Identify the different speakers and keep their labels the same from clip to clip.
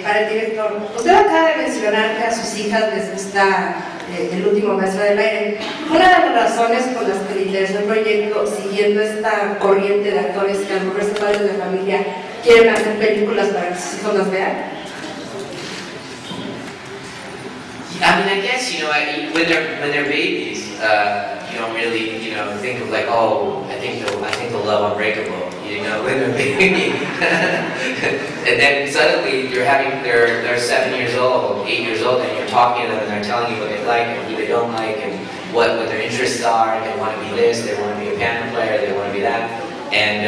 Speaker 1: para el director. Usted acaba de mencionar que a sus hijas les gusta El último maestro del aire. Una de las razones por las que le interesó el proyecto, siguiendo esta corriente de actores que a lo mejor son padres de familia, quieren hacer películas para que sus hijos las vean.
Speaker 2: I mean, I guess, you know, when they're babies, you don't really, you know, think of like, oh, I think they'll love Unbreakable, you know, when they're baby. And then suddenly they're 7 years old, 8 years old, and you're talking to them and they're telling you what they like and who they don't like and what their interests are. They want to be this, they want to be a piano player, they want to be that. And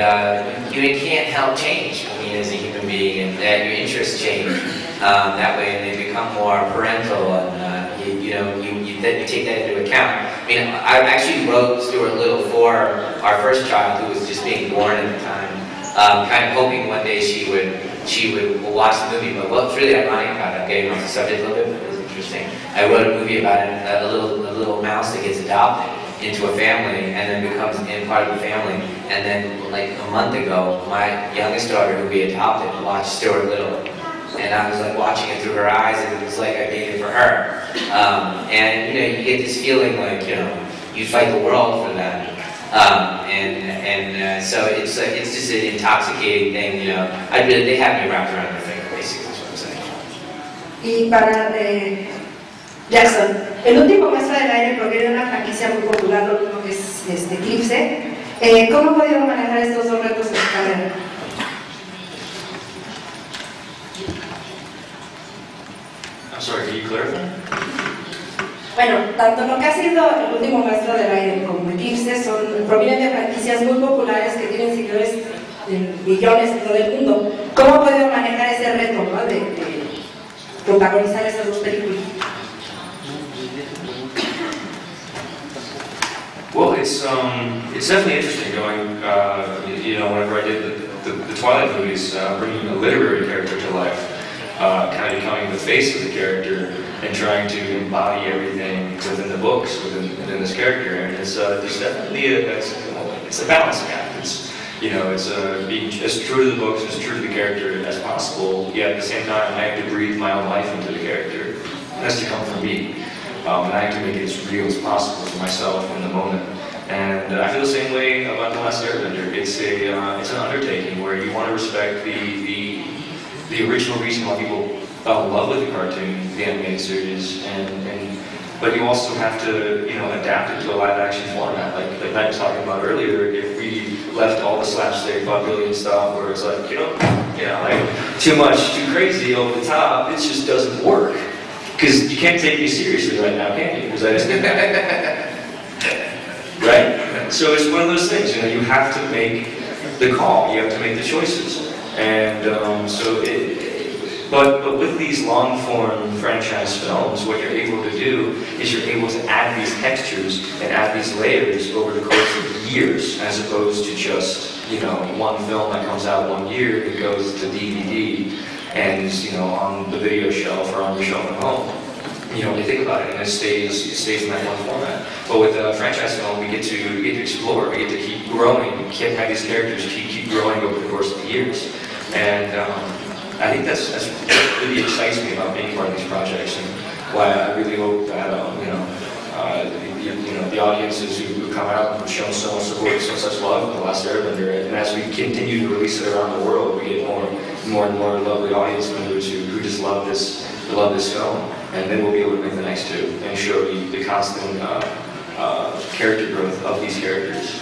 Speaker 2: you can't help change, I mean, as a human being, and that your interests change that way, and they become more parental, and you take that into account. I mean, I actually wrote Stuart Little for our first child, who was just being born at the time, kind of hoping one day she would watch the movie. But what's really ironic about it, I'm getting off the subject a little bit, but it's interesting. I wrote a movie about a little mouse that gets adopted into a family and then becomes part of the family. And then, like a month ago, my youngest daughter, who we adopted, watched Stuart Little. And I was like watching it through her eyes, and it was like I made it for her. And you know, you get this feeling like, you know, you fight the world for that. So it's just an intoxicating thing, you know. They have me wrapped around their finger, basically, is what I'm saying.
Speaker 1: Y para Jackson, El último maestro del aire proviene de una franquicia muy popular, lo mismo que es Eclipse. ¿Cómo ha podido manejar estos dos retos de carrera?
Speaker 3: I'm sorry, can you clarify?
Speaker 1: Bueno, tanto lo que ha sido El último maestro del aire como Eclipse provienen de franquicias muy populares que tienen seguidores de millones en todo el mundo. ¿Cómo ha podido manejar ese reto, ¿no? de protagonizar esas dos películas?
Speaker 3: Well, it's definitely interesting going, you know, whenever I did the Twilight movies, bringing a literary character to life, kind of becoming the face of the character and trying to embody everything within the books, within this character. And it's there's definitely it's a balancing act. It's, you know, it's being as true to the books, as true to the character as possible, yet at the same time I have to breathe my own life into the character. It has to come from me. And I have to make it as real as possible for myself in the moment. And I feel the same way about The Last Airbender. It's an undertaking where you want to respect the original reason why people fell in love with the cartoon, the animated series, but you also have to, you know, adapt it to a live-action format. Like Matt was talking about earlier, if we left all the slapstick, vaudevillian stuff, where it's like, you know, like too much, too crazy, over the top, it just doesn't work. Because you can't take me seriously right now, can you? Because I just right? So it's one of those things, you know, you have to make the call, you have to make the choices. And but with these long-form franchise films, what you're able to do is you're able to add these textures and add these layers over the course of years, as opposed to just, you know, one film that comes out 1 year, it goes to DVD, and is, you know, on the video shelf or on your shelf at home. You know, when you think about it, and it stays in that one format. But with a franchise film, we get to explore, we get to keep growing, we can't have these characters keep growing over the course of the years. And I think that's what really excites me about being part of these projects, and why I really hope that the audiences who come out and have shown so much support and so such love for The Last Airbender, and as we continue to release it around the world, we get more and more lovely audience members who just love this film, and then we'll be able to make the next two and show you the constant character growth of these characters.